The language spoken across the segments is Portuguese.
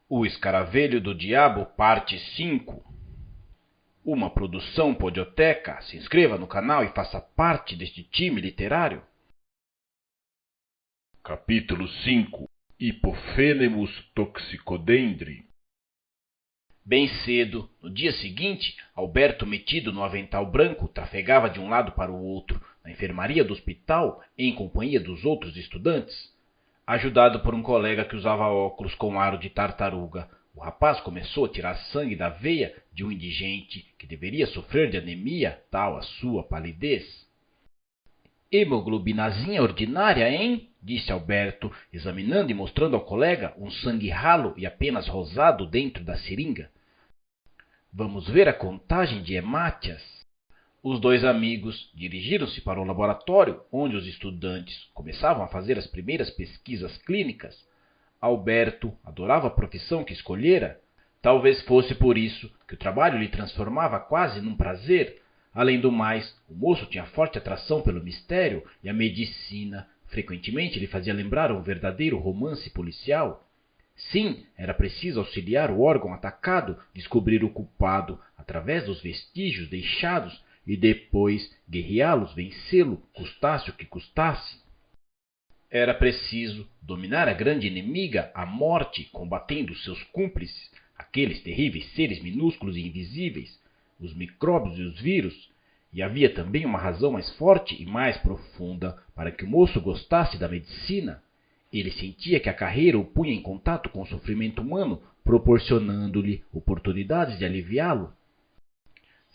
O Escaravelho do Diabo, parte 5. Uma produção podioteca. Se inscreva no canal e faça parte deste time literário. Capítulo 5. Hipophanemus toxicodendri. Bem cedo, no dia seguinte, Alberto, metido no avental branco, trafegava de um lado para o outro, na enfermaria do hospital, em companhia dos outros estudantes. Ajudado por um colega que usava óculos com aro de tartaruga, o rapaz começou a tirar sangue da veia de um indigente que deveria sofrer de anemia, tal a sua palidez. Hemoglobinazinha ordinária, hein? Disse Alberto, examinando e mostrando ao colega um sangue ralo e apenas rosado dentro da seringa. Vamos ver a contagem de hemátias. Os dois amigos dirigiram-se para o laboratório, onde os estudantes começavam a fazer as primeiras pesquisas clínicas. Alberto adorava a profissão que escolhera. Talvez fosse por isso que o trabalho lhe transformava quase num prazer. Além do mais, o moço tinha forte atração pelo mistério e a medicina frequentemente lhe fazia lembrar um verdadeiro romance policial. Sim, era preciso auxiliar o órgão atacado, descobrir o culpado através dos vestígios deixados e depois guerreá-los, vencê-lo, custasse o que custasse. Era preciso dominar a grande inimiga, a morte, combatendo seus cúmplices, aqueles terríveis seres minúsculos e invisíveis, os micróbios e os vírus. E havia também uma razão mais forte e mais profunda para que o moço gostasse da medicina. Ele sentia que a carreira o punha em contato com o sofrimento humano, proporcionando-lhe oportunidades de aliviá-lo.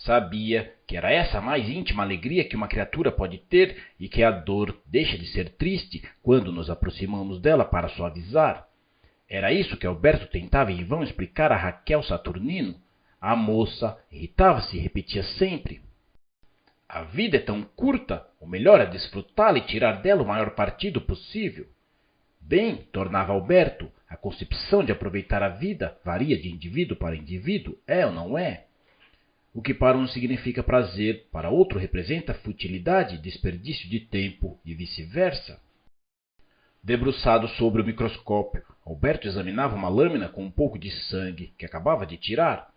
Sabia que era essa a mais íntima alegria que uma criatura pode ter e que a dor deixa de ser triste quando nos aproximamos dela para suavizar. Era isso que Alberto tentava em vão explicar a Raquel Saturnino. A moça irritava-se e repetia sempre: a vida é tão curta, o melhor é desfrutá-la e tirar dela o maior partido possível. Bem, tornava Alberto, a concepção de aproveitar a vida varia de indivíduo para indivíduo, é ou não é? O que para um significa prazer, para outro representa futilidade, desperdício de tempo e vice-versa. Debruçado sobre o microscópio, Alberto examinava uma lâmina com um pouco de sangue que acabava de tirar.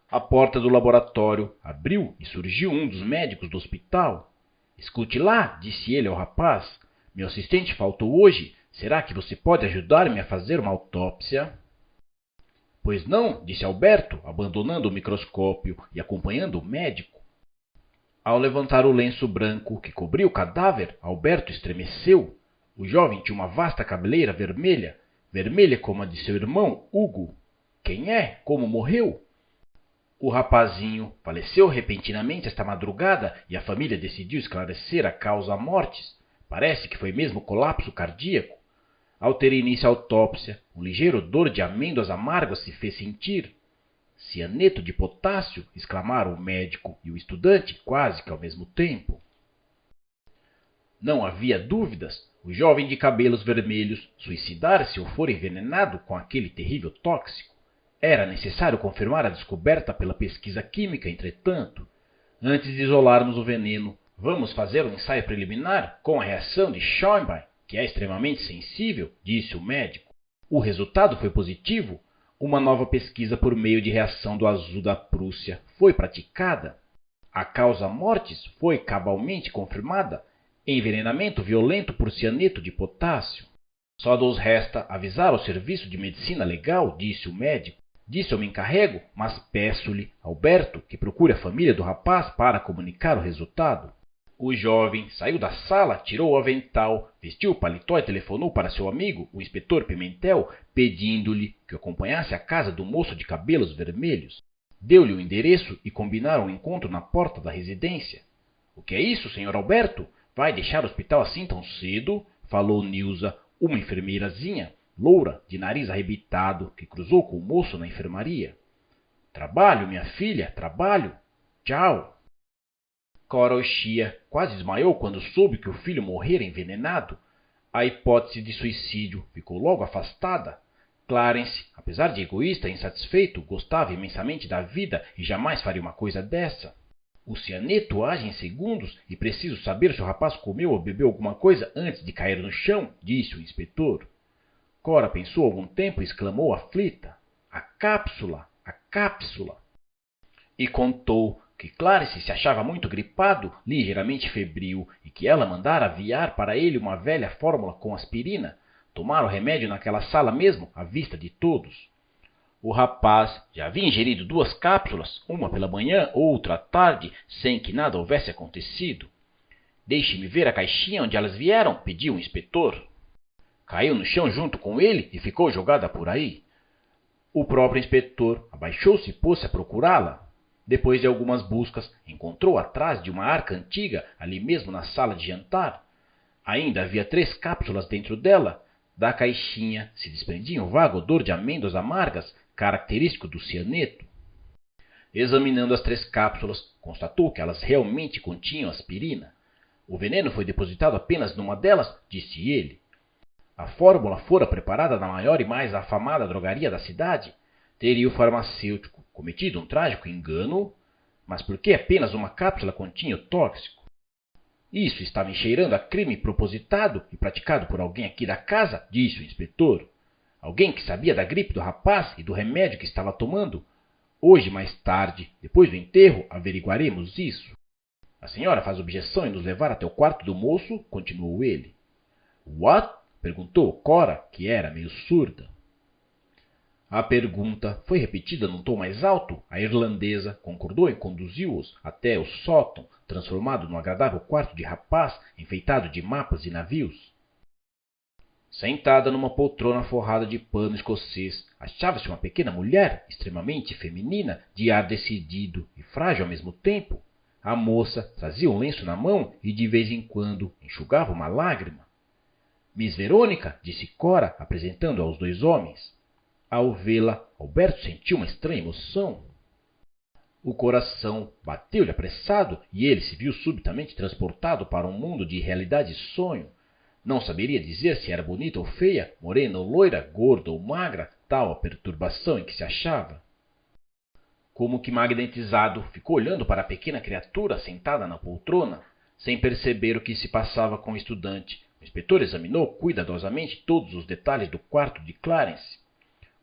A porta do laboratório abriu e surgiu um dos médicos do hospital. Escute lá, disse ele ao rapaz. Meu assistente faltou hoje. Será que você pode ajudar-me a fazer uma autópsia? Pois não, disse Alberto, abandonando o microscópio e acompanhando o médico. Ao levantar o lenço branco que cobria o cadáver, Alberto estremeceu. O jovem tinha uma vasta cabeleira vermelha, vermelha como a de seu irmão, Hugo. Quem é? Como morreu? O rapazinho faleceu repentinamente esta madrugada e a família decidiu esclarecer a causa mortis. Parece que foi mesmo colapso cardíaco. Ao ter início a autópsia, um ligeiro odor de amêndoas amargas se fez sentir. Cianeto de potássio, exclamaram o médico e o estudante quase que ao mesmo tempo. Não havia dúvidas. O jovem de cabelos vermelhos suicidara-se ou fora envenenado com aquele terrível tóxico. Era necessário confirmar a descoberta pela pesquisa química, entretanto. Antes de isolarmos o veneno, vamos fazer um ensaio preliminar com a reação de Schoenbein, que é extremamente sensível, disse o médico. O resultado foi positivo. Uma nova pesquisa por meio de reação do azul da Prússia foi praticada. A causa mortis foi cabalmente confirmada. Envenenamento violento por cianeto de potássio. Só nos resta avisar ao serviço de medicina legal, disse o médico. Disso eu me encarrego, mas peço-lhe, Alberto, que procure a família do rapaz para comunicar o resultado. O jovem saiu da sala, tirou o avental, vestiu o paletó e telefonou para seu amigo, o inspetor Pimentel, pedindo-lhe que o acompanhasse à casa do moço de cabelos vermelhos. Deu-lhe o endereço e combinaram um encontro na porta da residência. — O que é isso, senhor Alberto? Vai deixar o hospital assim tão cedo? Falou Nilza, uma enfermeirazinha, loura, de nariz arrebitado, que cruzou com o moço na enfermaria. — Trabalho, minha filha, trabalho. Tchau. Cora Oshia quase desmaiou quando soube que o filho morrera envenenado. A hipótese de suicídio ficou logo afastada. Clarence, apesar de egoísta e insatisfeito, gostava imensamente da vida e jamais faria uma coisa dessa. O cianeto age em segundos e preciso saber se o rapaz comeu ou bebeu alguma coisa antes de cair no chão, disse o inspetor. Cora pensou algum tempo e exclamou aflita. a cápsula, a cápsula. E contou que Clarice se achava muito gripado, ligeiramente febril, e que ela mandara aviar para ele uma velha fórmula com aspirina, tomar o remédio naquela sala mesmo, à vista de todos. O rapaz já havia ingerido 2 cápsulas, uma pela manhã, outra à tarde, sem que nada houvesse acontecido. Deixe-me ver a caixinha onde elas vieram, pediu o inspetor. Caiu no chão junto com ele e ficou jogada por aí. O próprio inspetor abaixou-se e pôs-se a procurá-la. Depois de algumas buscas, encontrou atrás de uma arca antiga, ali mesmo na sala de jantar. Ainda havia 3 cápsulas dentro dela. Da caixinha se desprendia um vago odor de amêndoas amargas, característico do cianeto. Examinando as 3 cápsulas, constatou que elas realmente continham aspirina. O veneno foi depositado apenas numa delas, disse ele. A fórmula fora preparada na maior e mais afamada drogaria da cidade. Teria o farmacêutico cometido um trágico engano? Mas por que apenas uma cápsula continha o tóxico? Isso está me cheirando a crime propositado e praticado por alguém aqui da casa, disse o inspetor. Alguém que sabia da gripe do rapaz e do remédio que estava tomando. Hoje, mais tarde, depois do enterro, averiguaremos isso. A senhora faz objeção em nos levar até o quarto do moço? Continuou ele. What? Perguntou Cora, que era meio surda. A pergunta foi repetida num tom mais alto. A irlandesa concordou e conduziu-os até o sótão, transformado num agradável quarto de rapaz, enfeitado de mapas e navios. Sentada numa poltrona forrada de pano escocês, achava-se uma pequena mulher, extremamente feminina, de ar decidido e frágil ao mesmo tempo. A moça trazia um lenço na mão e de vez em quando enxugava uma lágrima. Miss Verônica, disse Cora, apresentando-a aos 2 homens. Ao vê-la, Alberto sentiu uma estranha emoção. O coração bateu-lhe apressado e ele se viu subitamente transportado para um mundo de realidade e sonho. Não saberia dizer se era bonita ou feia, morena ou loira, gorda ou magra, tal a perturbação em que se achava. Como que magnetizado, ficou olhando para a pequena criatura sentada na poltrona, sem perceber o que se passava com o estudante. O inspetor examinou cuidadosamente todos os detalhes do quarto de Clarence.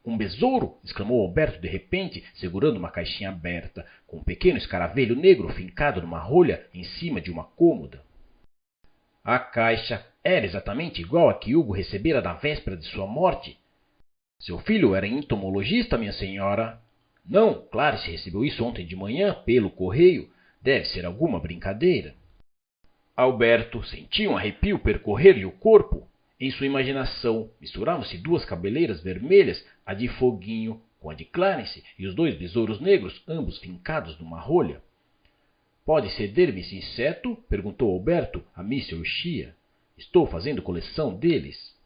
Um besouro! Exclamou Alberto de repente, segurando uma caixinha aberta, com um pequeno escaravelho negro fincado numa rolha em cima de uma cômoda. A caixa era exatamente igual a que Hugo recebera na véspera de sua morte. Seu filho era entomologista, minha senhora? Não, Clarice recebeu isso ontem de manhã, pelo correio. Deve ser alguma brincadeira. Alberto sentia um arrepio percorrer-lhe o corpo. Em sua imaginação, misturavam-se 2 cabeleiras vermelhas, a de Foguinho com a de Clarence, e os 2 besouros negros, ambos fincados numa rolha. Pode ceder-me esse inseto? Perguntou Alberto a Miss O'Shea. Estou fazendo coleção deles.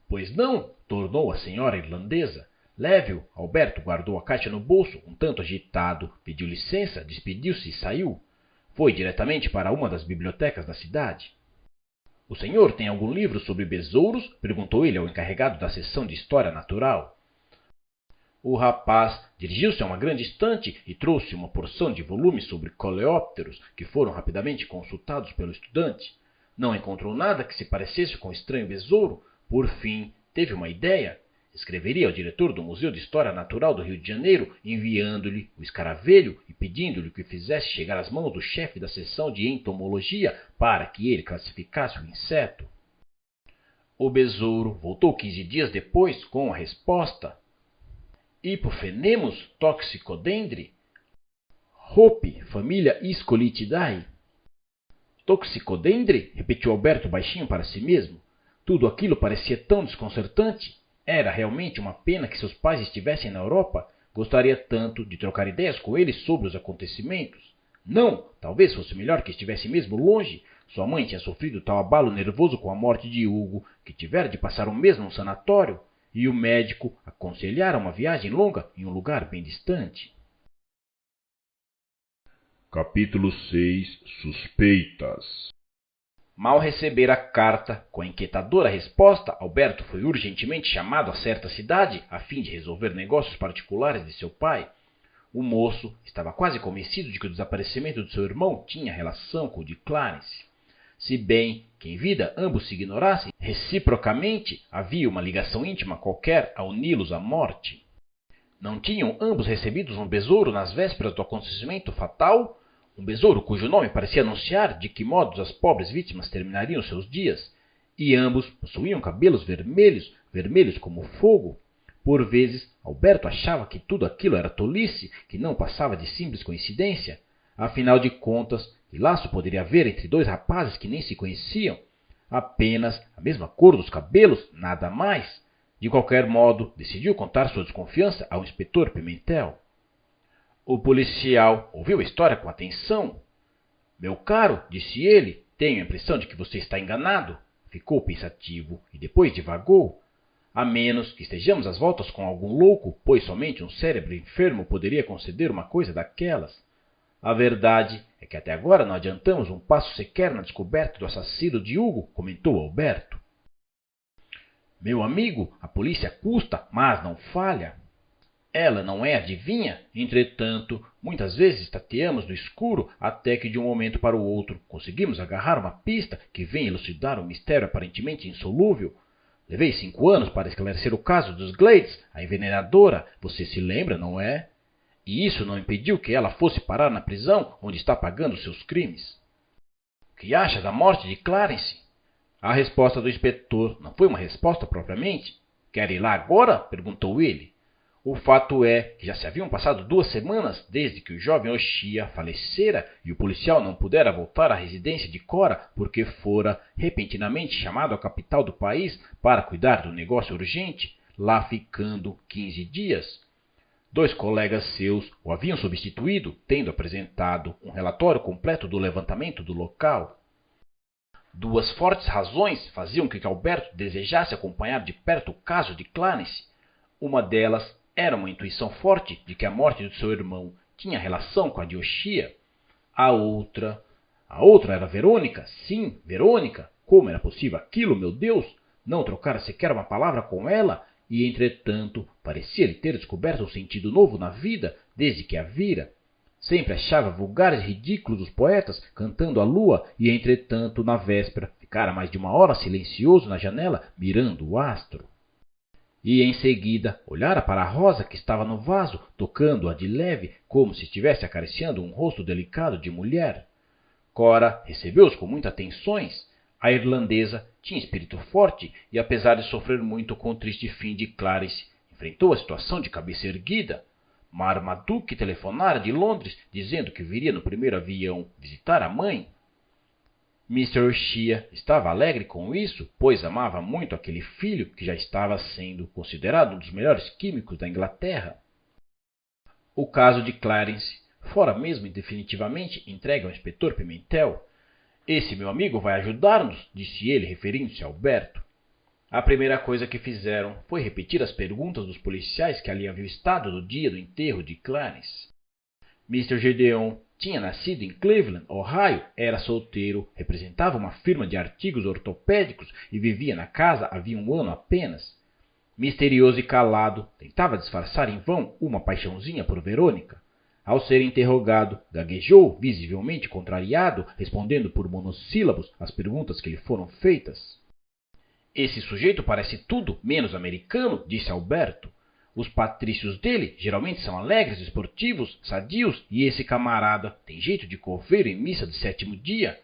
Pois não, tornou a senhora irlandesa. Leve-o. Alberto guardou a caixa no bolso, um tanto agitado, pediu licença, despediu-se e saiu. Foi diretamente para uma das bibliotecas da cidade. O senhor tem algum livro sobre besouros? Perguntou ele ao encarregado da seção de História Natural. O rapaz dirigiu-se a uma grande estante e trouxe uma porção de volumes sobre coleópteros, que foram rapidamente consultados pelo estudante. Não encontrou nada que se parecesse com o estranho besouro. Por fim, teve uma ideia. Escreveria ao diretor do Museu de História Natural do Rio de Janeiro, enviando-lhe o escaravelho e pedindo-lhe que fizesse chegar às mãos do chefe da seção de entomologia para que ele classificasse o inseto. O besouro voltou 15 dias depois com a resposta. Hipophenemus toxicodendri, Hope, família Scolitidae. Toxicodendri? Repetiu Alberto baixinho para si mesmo. Tudo aquilo parecia tão desconcertante. Era realmente uma pena que seus pais estivessem na Europa. Gostaria tanto de trocar ideias com eles sobre os acontecimentos. Não, talvez fosse melhor que estivesse mesmo longe. Sua mãe tinha sofrido tal abalo nervoso com a morte de Hugo que tivera de passar um mês num sanatório, e o médico aconselhara uma viagem longa em um lugar bem distante. Capítulo 6 Suspeitas. Mal receber a carta com a inquietadora resposta, Alberto foi urgentemente chamado a certa cidade a fim de resolver negócios particulares de seu pai. O moço estava quase convencido de que o desaparecimento de seu irmão tinha relação com o de Clarence. Se bem que em vida ambos se ignorassem, reciprocamente havia uma ligação íntima qualquer a uni-los à morte. Não tinham ambos recebido um besouro nas vésperas do acontecimento fatal? Um besouro cujo nome parecia anunciar de que modo as pobres vítimas terminariam seus dias. E ambos possuíam cabelos vermelhos, vermelhos como fogo. Por vezes, Alberto achava que tudo aquilo era tolice, que não passava de simples coincidência. Afinal de contas, que laço poderia haver entre dois rapazes que nem se conheciam? Apenas a mesma cor dos cabelos, nada mais. De qualquer modo, decidiu contar sua desconfiança ao inspetor Pimentel. O policial ouviu a história com atenção. Meu caro, disse ele, tenho a impressão de que você está enganado. Ficou pensativo e depois divagou. A menos que estejamos às voltas com algum louco, pois somente um cérebro enfermo poderia conceder uma coisa daquelas. A verdade é que até agora não adiantamos um passo sequer na descoberta do assassino de Hugo, comentou Alberto. Meu amigo, a polícia custa, mas não falha. Ela não é adivinha, entretanto, muitas vezes tateamos no escuro até que de um momento para o outro conseguimos agarrar uma pista que vem elucidar um mistério aparentemente insolúvel. Levei 5 anos para esclarecer o caso dos Glades, a envenenadora, você se lembra, não é? E isso não impediu que ela fosse parar na prisão onde está pagando seus crimes. O que acha da morte de Clarence? A resposta do inspetor não foi uma resposta propriamente. Quer ir lá agora? Perguntou ele. O fato é que já se haviam passado 2 semanas desde que o jovem O'Shea falecera e o policial não pudera voltar à residência de Cora porque fora repentinamente chamado à capital do país para cuidar do negócio urgente, lá ficando 15 dias. 2 colegas seus o haviam substituído, tendo apresentado um relatório completo do levantamento do local. 2 fortes razões faziam que Alberto desejasse acompanhar de perto o caso de Clarence. Uma delas era uma intuição forte de que a morte de seu irmão tinha relação com a de O'Shea. A outra era Verônica. Sim, Verônica. Como era possível aquilo, meu Deus? Não trocara sequer uma palavra com ela? E, entretanto, parecia-lhe ter descoberto um sentido novo na vida desde que a vira. Sempre achava vulgares e ridículos os poetas cantando à lua e, entretanto, na véspera, ficara mais de 1 hora silencioso na janela, mirando o astro. E, em seguida, olhara para a rosa que estava no vaso, tocando-a de leve, como se estivesse acariciando um rosto delicado de mulher. Cora recebeu-os com muitas atenções. A irlandesa tinha espírito forte e, apesar de sofrer muito com o triste fim de Clarence, enfrentou a situação de cabeça erguida. Marmaduke telefonara de Londres, dizendo que viria no primeiro avião visitar a mãe. Mr. O'Shea estava alegre com isso, pois amava muito aquele filho que já estava sendo considerado um dos melhores químicos da Inglaterra. O caso de Clarence fora mesmo definitivamente entregue ao inspetor Pimentel. Esse meu amigo vai ajudar-nos, disse ele, referindo-se a Alberto. A primeira coisa que fizeram foi repetir as perguntas dos policiais que ali haviam estado no dia do enterro de Clarence. Mr. Gedeon tinha nascido em Cleveland, Ohio, era solteiro, representava uma firma de artigos ortopédicos e vivia na casa havia 1 ano apenas. Misterioso e calado, tentava disfarçar em vão uma paixãozinha por Verônica. Ao ser interrogado, gaguejou, visivelmente contrariado, respondendo por monossílabos às perguntas que lhe foram feitas. Esse sujeito parece tudo menos americano, disse Alberto. Os patrícios dele geralmente são alegres, esportivos, sadios, e esse camarada tem jeito de coveiro em missa de 7º dia.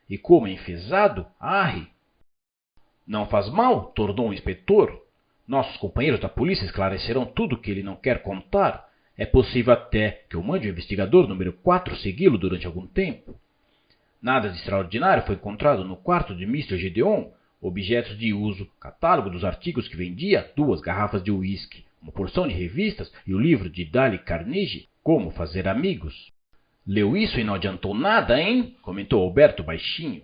E como é enfesado, arre! Não faz mal, tornou o inspetor. Nossos companheiros da polícia esclarecerão tudo o que ele não quer contar. É possível até que eu mande o investigador número 4 segui-lo durante algum tempo. Nada de extraordinário foi encontrado no quarto de Mr. Gedeon. Objetos de uso, catálogo dos artigos que vendia, 2 garrafas de uísque, uma porção de revistas e o livro de Dale Carnegie, Como Fazer Amigos. Leu isso e não adiantou nada, hein? Comentou Alberto baixinho.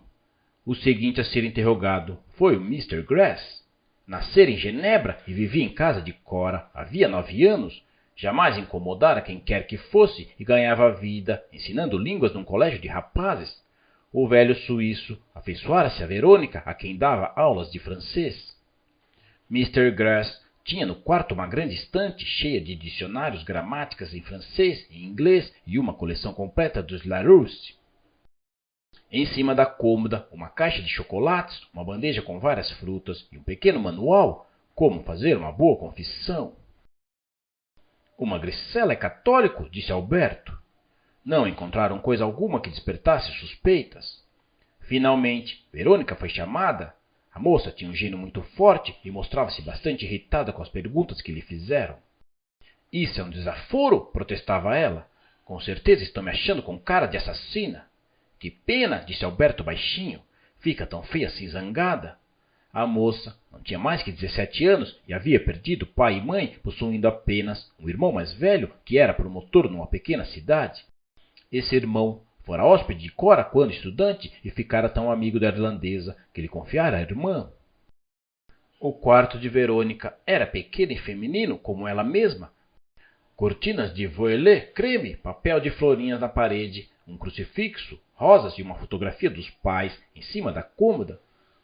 O seguinte a ser interrogado foi o Mr. Grass. Nascera em Genebra e vivia em casa de Cora havia 9 anos. Jamais incomodara quem quer que fosse e ganhava vida ensinando línguas num colégio de rapazes. O velho suíço afeiçoara-se a Verônica, a quem dava aulas de francês. Mr. Grass tinha no quarto uma grande estante cheia de dicionários, gramáticas em francês e inglês e uma coleção completa dos Larousse. Em cima da cômoda, uma caixa de chocolates, uma bandeja com várias frutas e um pequeno manual, como fazer uma boa confissão. O Magricela é católico, disse Alberto. Não encontraram coisa alguma que despertasse suspeitas. Finalmente, Verônica foi chamada. A moça tinha um gênio muito forte e mostrava-se bastante irritada com as perguntas que lhe fizeram. Isso é um desaforo, protestava ela. Com certeza estão me achando com cara de assassina. Que pena, disse Alberto baixinho. Fica tão feia assim zangada. A moça não tinha mais que 17 anos e havia perdido pai e mãe, possuindo apenas um irmão mais velho que era promotor numa pequena cidade. Esse irmão fora hóspede de Cora quando estudante e ficara tão amigo da irlandesa que lhe confiara a irmã. O quarto de Verônica era pequeno e feminino como ela mesma. Cortinas de voilée, creme, papel de florinhas na parede, um crucifixo, rosas e uma fotografia dos pais em cima da cômoda.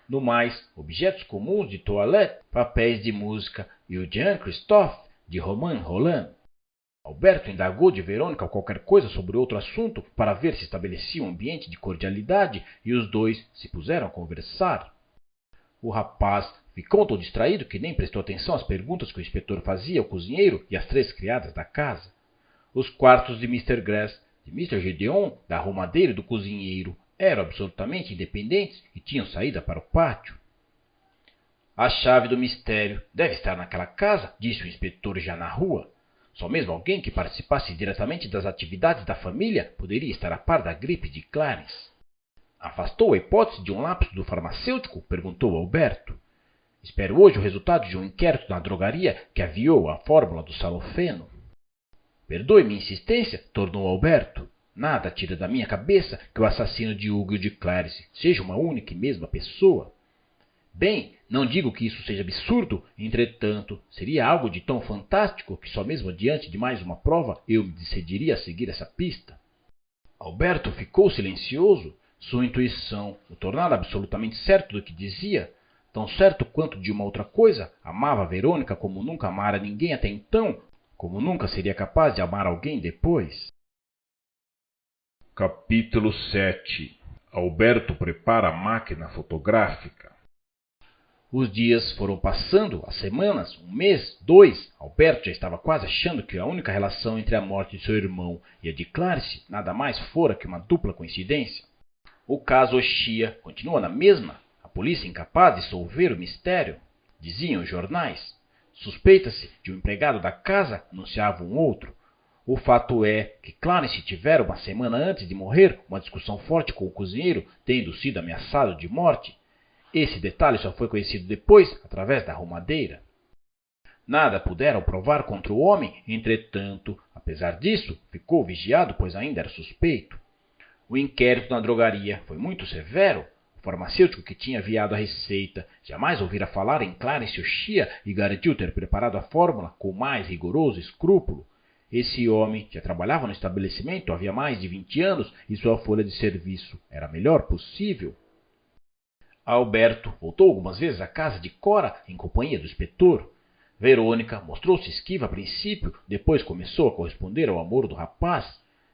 No mais, objetos comuns de toilette, papéis de música e o Jean-Christophe de Romain Rolland. Alberto indagou de Verônica qualquer coisa sobre outro assunto para ver se estabelecia um ambiente de cordialidade e os dois se puseram a conversar. O rapaz ficou tão distraído que nem prestou atenção às perguntas que o inspetor fazia ao cozinheiro e às 3 criadas da casa. Os quartos de Mr. Grass, de Mr. Gedeon, da arrumadeira e do cozinheiro eram absolutamente independentes e tinham saída para o pátio. A chave do mistério deve estar naquela casa, disse o inspetor já na rua. Só mesmo alguém que participasse diretamente das atividades da família poderia estar a par da gripe de Clarence. Afastou a hipótese de um lapso do farmacêutico? Perguntou Alberto. Espero hoje o resultado de um inquérito na drogaria que aviou a fórmula do salofeno. Perdoe minha insistência, tornou Alberto. Nada tira da minha cabeça que o assassino de Hugo e de Clarence seja uma única e mesma pessoa. Bem, não digo que isso seja absurdo, entretanto, seria algo de tão fantástico que só mesmo diante de mais uma prova eu me decidiria a seguir essa pista. Alberto ficou silencioso. Sua intuição o tornara absolutamente certo do que dizia, tão certo quanto de uma outra coisa. Amava Verônica como nunca amara ninguém até então, como nunca seria capaz de amar alguém depois. Capítulo 7. Alberto prepara a máquina fotográfica. Os dias foram passando, as semanas, 1 mês, 2. Alberto já estava quase achando que a única relação entre a morte de seu irmão e a de Clarence nada mais fora que uma dupla coincidência. O caso Oshia continua na mesma, a polícia incapaz de solver o mistério, diziam os jornais. Suspeita-se de um empregado da casa, anunciava um outro. O fato é que Clarence tivera uma semana antes de morrer uma discussão forte com o cozinheiro, tendo sido ameaçado de morte. Esse detalhe só foi conhecido depois, através da arrumadeira. Nada puderam provar contra o homem, entretanto, apesar disso, ficou vigiado, pois ainda era suspeito. O inquérito na drogaria foi muito severo. O farmacêutico que tinha aviado a receita jamais ouvira falar em Clarence Oshia e garantiu ter preparado a fórmula com o mais rigoroso escrúpulo. Esse homem já trabalhava no estabelecimento havia mais de 20 anos e sua folha de serviço era a melhor possível. Alberto voltou algumas vezes à casa de Cora em companhia do inspetor. Verônica mostrou-se esquiva a princípio, depois começou a corresponder ao amor do rapaz.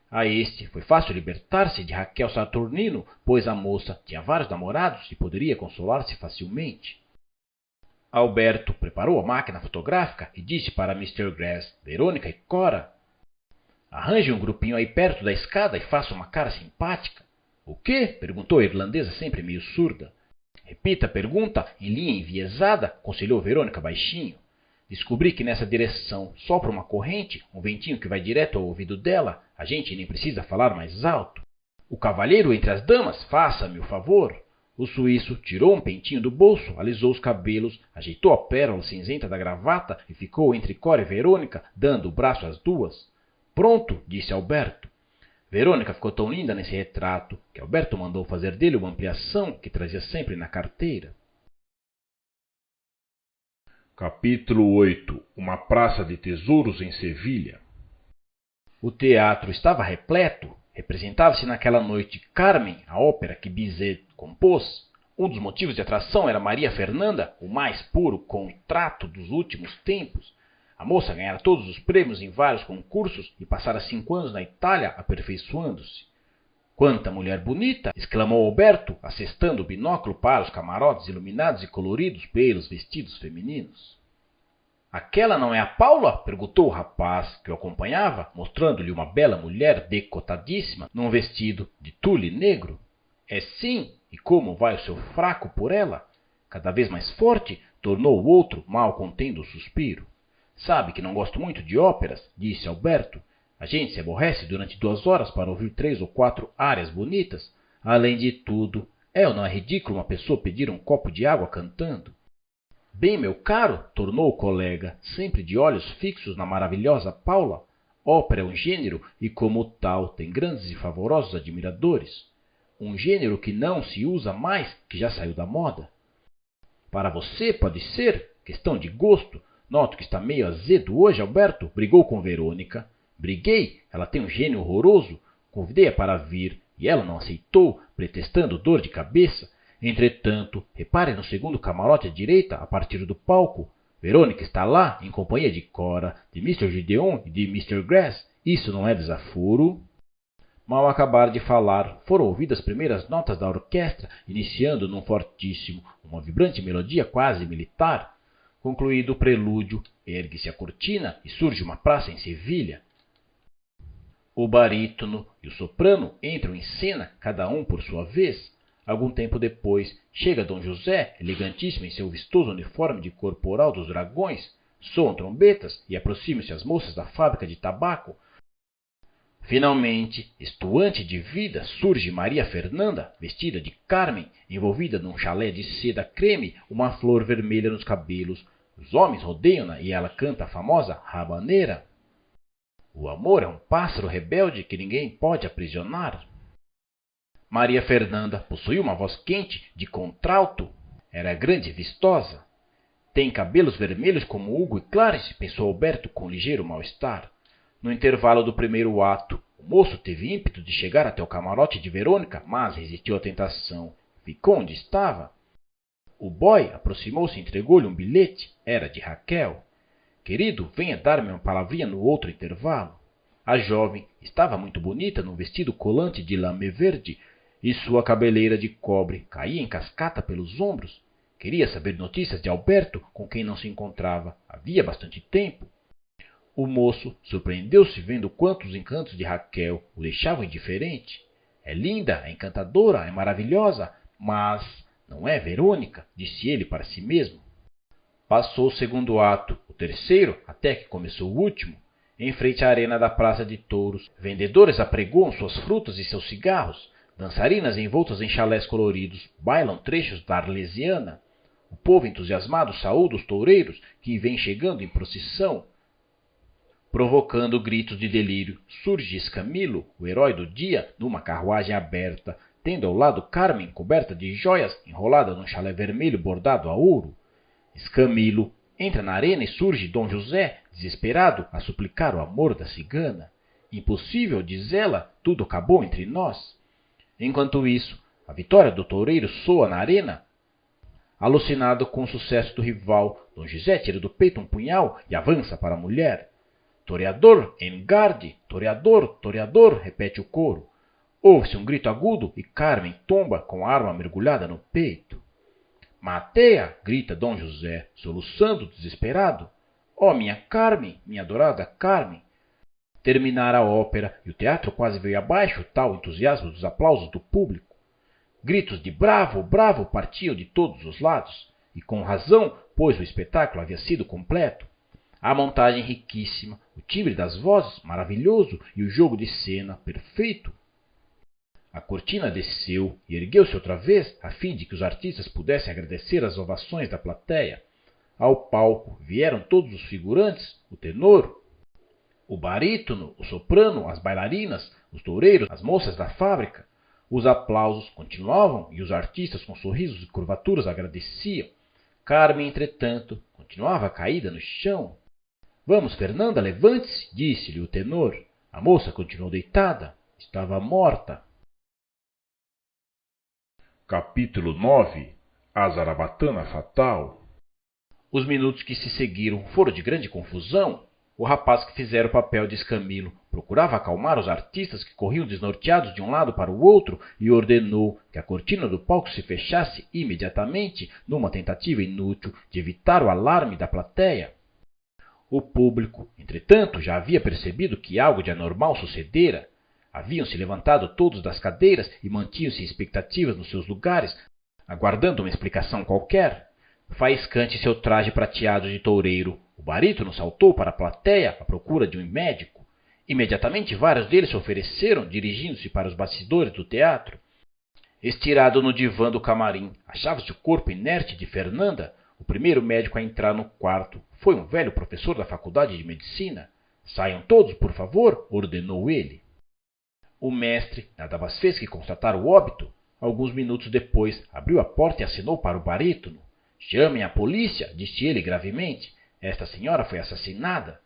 A este foi fácil libertar-se de Raquel Saturnino, pois a moça tinha vários namorados e poderia consolar-se facilmente. Alberto preparou a máquina fotográfica e disse para Mr. Grass, Verônica e Cora: arranje um grupinho aí perto da escada e faça uma cara simpática. O quê? Perguntou a irlandesa sempre meio surda. Repita a pergunta em linha enviesada, aconselhou Verônica baixinho. Descobri que nessa direção sopra uma corrente, um ventinho que vai direto ao ouvido dela. A gente nem precisa falar mais alto. O cavalheiro entre as damas, faça-me o favor. O suíço tirou um pentinho do bolso, alisou os cabelos, ajeitou a pérola cinzenta da gravata e ficou entre Cora e Verônica, dando o braço às duas. Pronto, disse Alberto. Verônica ficou tão linda nesse retrato que Alberto mandou fazer dele uma ampliação que trazia sempre na carteira. Capítulo 8. Uma praça de tesouros em Sevilha. O teatro estava repleto. Representava-se naquela noite Carmen, a ópera que Bizet compôs. Um dos motivos de atração era Maria Fernanda, o mais puro contrato dos últimos tempos. A moça ganhara todos os prêmios em vários concursos e passara 5 anos na Itália aperfeiçoando-se. Quanta mulher bonita! Exclamou Alberto, assestando o binóculo para os camarotes iluminados e coloridos pelos vestidos femininos. Aquela não é a Paula? Perguntou o rapaz que o acompanhava, mostrando-lhe uma bela mulher decotadíssima num vestido de tule negro. É sim, e como vai o seu fraco por ela? Cada vez mais forte, tornou o outro, mal contendo o suspiro. Sabe que não gosto muito de óperas, disse Alberto. A gente se aborrece durante 2 horas para ouvir 3 ou 4 áreas bonitas. Além de tudo, é ou não é ridículo uma pessoa pedir um copo de água cantando? Bem, meu caro, tornou o colega, sempre de olhos fixos na maravilhosa Paula, ópera é um gênero e, como tal, tem grandes e favorosos admiradores. Um gênero que não se usa mais, que já saiu da moda. Para você pode ser questão de gosto. Noto que está meio azedo hoje, Alberto. Brigou com Verônica. Briguei, ela tem um gênio horroroso. Convidei-a para vir e ela não aceitou, pretextando dor de cabeça. Entretanto, repare no segundo camarote à direita, a partir do palco. Verônica está lá, em companhia de Cora, de Mr. Gideon e de Mr. Grass. Isso não é desaforo? Mal acabaram de falar, foram ouvidas as primeiras notas da orquestra, iniciando num fortíssimo, uma vibrante melodia quase militar. Concluído o prelúdio, ergue-se a cortina e surge uma praça em Sevilha. O barítono e o soprano entram em cena, cada um por sua vez. Algum tempo depois, chega Dom José, elegantíssimo em seu vistoso uniforme de corporal dos dragões. Soam trombetas e aproximam-se as moças da fábrica de tabaco. Finalmente, estuante de vida, surge Maria Fernanda, vestida de Carmen, envolvida num chalé de seda creme, uma flor vermelha nos cabelos. Os homens rodeiam-na e ela canta a famosa rabaneira. O amor é um pássaro rebelde que ninguém pode aprisionar. Maria Fernanda possuía uma voz quente, de contralto. Era grande e vistosa. Tem cabelos vermelhos como Hugo e Clarence, pensou Alberto com ligeiro mal-estar. No intervalo do primeiro ato, o moço teve ímpeto de chegar até o camarote de Verônica, mas resistiu à tentação. Ficou onde estava. O boy aproximou-se e entregou-lhe um bilhete. Era de Raquel. Querido, venha dar-me uma palavrinha no outro intervalo. A jovem estava muito bonita num vestido colante de lamê verde, e sua cabeleira de cobre caía em cascata pelos ombros. Queria saber notícias de Alberto, com quem não se encontrava havia bastante tempo. O moço surpreendeu-se vendo quantos encantos de Raquel o deixavam indiferente. É linda, é encantadora, é maravilhosa, mas não é Verônica, disse ele para si mesmo. Passou o segundo ato, o terceiro, até que começou o último. Em frente à arena da praça de touros, vendedores apregoam suas frutas e seus cigarros. Dançarinas envoltas em chalés coloridos bailam trechos da Arlesiana. O povo entusiasmado saúda os toureiros que vêm chegando em procissão. Provocando gritos de delírio, surge Escamilo, o herói do dia, numa carruagem aberta, tendo ao lado Carmen, coberta de joias, enrolada num chalé vermelho bordado a ouro. Escamilo entra na arena e surge Dom José, desesperado, a suplicar o amor da cigana. Impossível, diz ela, tudo acabou entre nós. Enquanto isso, a vitória do toureiro soa na arena. Alucinado com o sucesso do rival, Dom José tira do peito um punhal e avança para a mulher. Toreador, en garde! Toreador, toreador! Repete o coro. Ouve-se um grito agudo e Carmen tomba com a arma mergulhada no peito. Matei-a! Grita Dom José, soluçando desesperado. Oh, minha Carmen, minha adorada Carmen! Terminara a ópera e o teatro quase veio abaixo, tal entusiasmo dos aplausos do público. Gritos de bravo, bravo partiam de todos os lados, e com razão, pois o espetáculo havia sido completo. A montagem riquíssima, o timbre das vozes maravilhoso e o jogo de cena perfeito. A cortina desceu e ergueu-se outra vez, a fim de que os artistas pudessem agradecer as ovações da plateia. Ao palco vieram todos os figurantes, o tenor, o barítono, o soprano, as bailarinas, os toureiros, as moças da fábrica. Os aplausos continuavam e os artistas com sorrisos e curvaturas agradeciam. Carmen, entretanto, continuava caída no chão. Vamos, Fernanda, levante-se, disse-lhe o tenor. A moça continuou deitada. Estava morta. Capítulo 9. A Zarabatana Fatal. Os minutos que se seguiram foram de grande confusão. O rapaz que fizera o papel de Escamilo procurava acalmar os artistas que corriam desnorteados de um lado para o outro e ordenou que a cortina do palco se fechasse imediatamente, numa tentativa inútil de evitar o alarme da plateia. O público, entretanto, já havia percebido que algo de anormal sucedera. Haviam se levantado todos das cadeiras e mantinham-se em expectativas nos seus lugares, aguardando uma explicação qualquer. Faiscante em seu traje prateado de toureiro, o barítono saltou para a plateia à procura de um médico. Imediatamente vários deles se ofereceram, dirigindo-se para os bastidores do teatro. Estirado no divã do camarim, achava-se o corpo inerte de Fernanda. O primeiro médico a entrar no quarto foi um velho professor da faculdade de medicina. «Saiam todos, por favor», ordenou ele. O mestre nada mais fez que constatar o óbito. Alguns minutos depois, abriu a porta e acenou para o barítono. «Chamem a polícia», disse ele gravemente. «Esta senhora foi assassinada».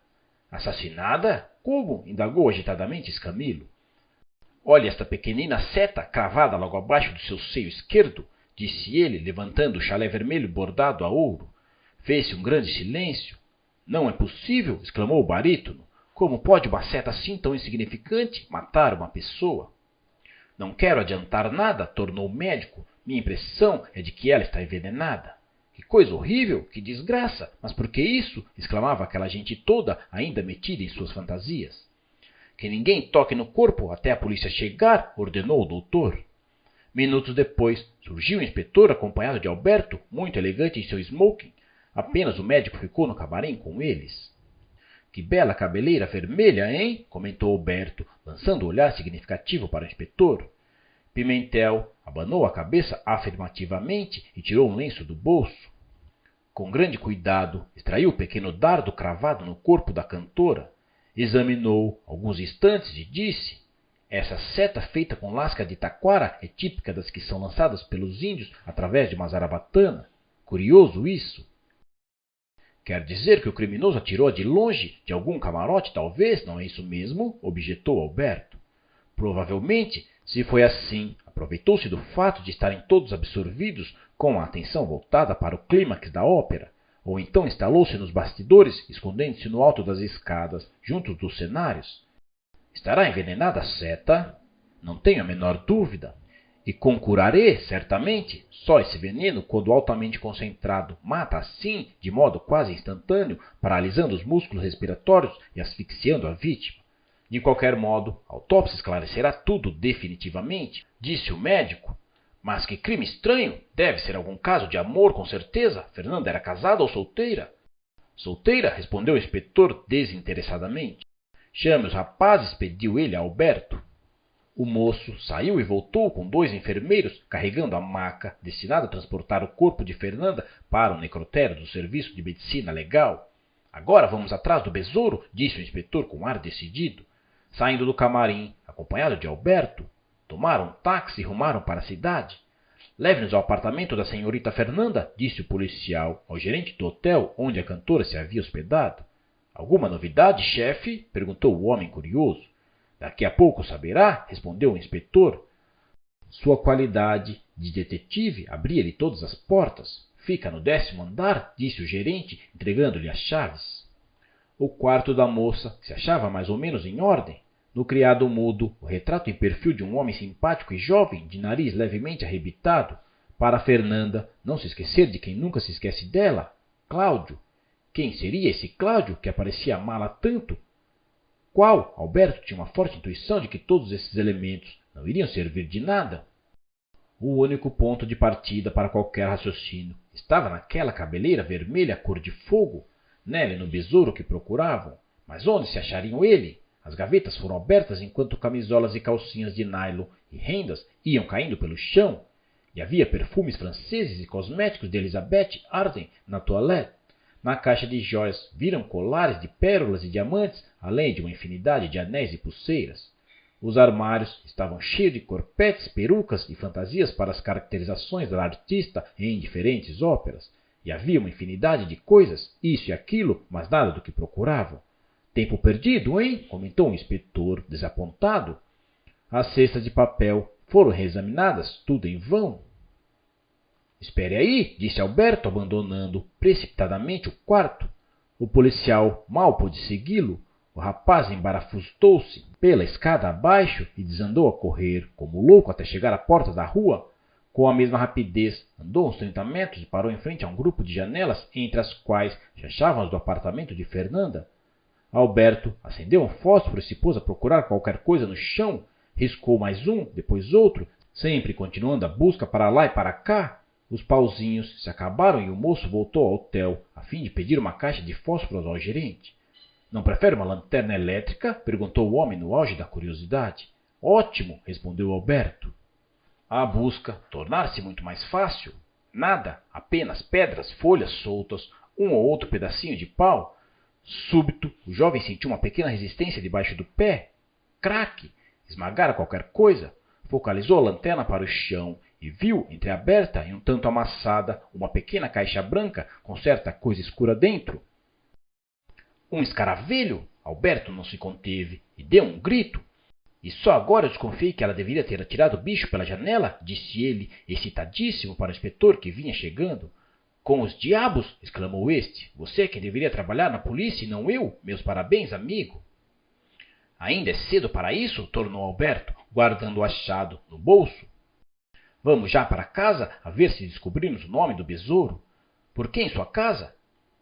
«Assassinada? Como?» indagou agitadamente Escamilo. «Olhe esta pequenina seta cravada logo abaixo do seu seio esquerdo», disse ele, levantando o chalé vermelho bordado a ouro. Fez-se um grande silêncio. «Não é possível», exclamou o barítono. «Como pode uma seta assim tão insignificante matar uma pessoa?» «Não quero adiantar nada», tornou o médico. «Minha impressão é de que ela está envenenada». «Que coisa horrível! Que desgraça! Mas por que isso?» exclamava aquela gente toda, ainda metida em suas fantasias. «Que ninguém toque no corpo até a polícia chegar», ordenou o doutor. Minutos depois, surgiu o inspetor acompanhado de Alberto, muito elegante em seu smoking. Apenas o médico ficou no camarim com eles. «Que bela cabeleira vermelha, hein?» comentou Alberto, lançando um olhar significativo para o inspetor. Pimentel abanou a cabeça afirmativamente e tirou um lenço do bolso. Com grande cuidado, extraiu o pequeno dardo cravado no corpo da cantora, examinou alguns instantes e disse: «Essa seta feita com lasca de taquara é típica das que são lançadas pelos índios através de uma zarabatana. Curioso isso!» «Quer dizer que o criminoso atirou de longe, de algum camarote, talvez, não é isso mesmo?» objetou Alberto. «Provavelmente, se foi assim, aproveitou-se do fato de estarem todos absorvidos com a atenção voltada para o clímax da ópera, ou então instalou-se nos bastidores, escondendo-se no alto das escadas, junto dos cenários. Estará envenenada a seta? Não tenho a menor dúvida. E com curaré, certamente. Só esse veneno, quando altamente concentrado, mata assim, de modo quase instantâneo, paralisando os músculos respiratórios e asfixiando a vítima. De qualquer modo, a autópsia esclarecerá tudo definitivamente», disse o médico. «Mas que crime estranho! Deve ser algum caso de amor, com certeza. Fernanda era casada ou solteira?» «Solteira», respondeu o inspetor desinteressadamente. «Chame os rapazes», pediu ele a Alberto. O moço saiu e voltou com 2 enfermeiros carregando a maca destinada a transportar o corpo de Fernanda para o necrotério do Serviço de Medicina Legal. «Agora vamos atrás do besouro», disse o inspetor com ar decidido. Saindo do camarim, acompanhado de Alberto, tomaram um táxi e rumaram para a cidade. «Leve-nos ao apartamento da senhorita Fernanda», disse o policial ao gerente do hotel onde a cantora se havia hospedado. «Alguma novidade, chefe?» perguntou o homem curioso. «Daqui a pouco saberá», respondeu o inspetor. Sua qualidade de detetive abria-lhe todas as portas. «Fica no 10º andar», disse o gerente, entregando-lhe as chaves. O quarto da moça se achava mais ou menos em ordem. No criado mudo, o retrato em perfil de um homem simpático e jovem, de nariz levemente arrebitado. Para Fernanda, não se esquecer de quem nunca se esquece dela, Cláudio. Quem seria esse Cláudio que aparecia amá-la tanto? Qual? Alberto tinha uma forte intuição de que todos esses elementos não iriam servir de nada. O único ponto de partida para qualquer raciocínio estava naquela cabeleira vermelha cor de fogo, nela e no besouro que procuravam. Mas onde se achariam ele? As gavetas foram abertas enquanto camisolas e calcinhas de nylon e rendas iam caindo pelo chão, e havia perfumes franceses e cosméticos de Elizabeth Arden na toilette. Na caixa de jóias viram colares de pérolas e diamantes, além de uma infinidade de anéis e pulseiras. Os armários estavam cheios de corpetes, perucas e fantasias para as caracterizações da artista em diferentes óperas, e havia uma infinidade de coisas, isso e aquilo, mas nada do que procuravam. «Tempo perdido, hein?» comentou o inspetor, desapontado. As cestas de papel foram reexaminadas, tudo em vão. «Espere aí», disse Alberto, abandonando precipitadamente o quarto. O policial mal pôde segui-lo. O rapaz embarafustou-se pela escada abaixo e desandou a correr, como louco, até chegar à porta da rua. Com a mesma rapidez, andou uns 30 metros e parou em frente a um grupo de janelas, entre as quais se achavam as do apartamento de Fernanda. Alberto acendeu um fósforo e se pôs a procurar qualquer coisa no chão. Riscou mais um, depois outro, sempre continuando a busca para lá e para cá. Os pauzinhos se acabaram e o moço voltou ao hotel, a fim de pedir uma caixa de fósforos ao gerente. Não prefere uma lanterna elétrica? Perguntou o homem no auge da curiosidade. Ótimo, respondeu Alberto. A busca tornar-se muito mais fácil. Nada, apenas pedras, folhas soltas, um ou outro pedacinho de pau. Súbito, o jovem sentiu uma pequena resistência debaixo do pé. Craque! Esmagara qualquer coisa. Focalizou a lanterna para o chão e viu, entreaberta e um tanto amassada, uma pequena caixa branca com certa coisa escura dentro. Um escaravelho! Alberto não se conteve e deu um grito. E só agora eu desconfiei que ela deveria ter atirado o bicho pela janela, disse ele, excitadíssimo para o inspetor que vinha chegando. Com os diabos! Exclamou este. Você é quem deveria trabalhar na polícia e não eu? Meus parabéns, amigo. Ainda é cedo para isso? Tornou Alberto, guardando o achado no bolso. Vamos já para casa, a ver se descobrimos o nome do besouro. Por que em sua casa?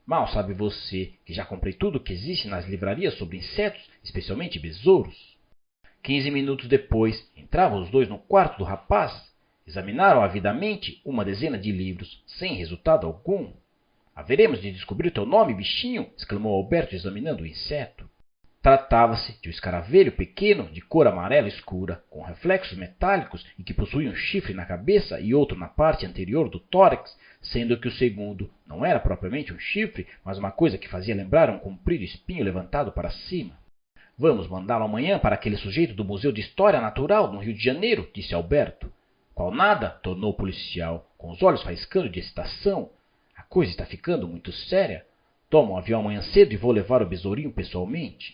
Mal sabe você que já comprei tudo que existe nas livrarias sobre insetos, especialmente besouros. 15 minutos depois, entravam os dois no quarto do rapaz. Examinaram avidamente uma dezena de livros, sem resultado algum. Haveremos de descobrir teu nome, bichinho? Exclamou Alberto, examinando o inseto. Tratava-se de um escaravelho pequeno, de cor amarela escura, com reflexos metálicos e que possuía um chifre na cabeça e outro na parte anterior do tórax, sendo que o segundo não era propriamente um chifre, mas uma coisa que fazia lembrar um comprido espinho levantado para cima. Vamos mandá-lo amanhã para aquele sujeito do Museu de História Natural, no Rio de Janeiro, disse Alberto. Qual nada? Tornou o policial, com os olhos faiscando de excitação. A coisa está ficando muito séria. Tomo um avião amanhã cedo e vou levar o besourinho pessoalmente.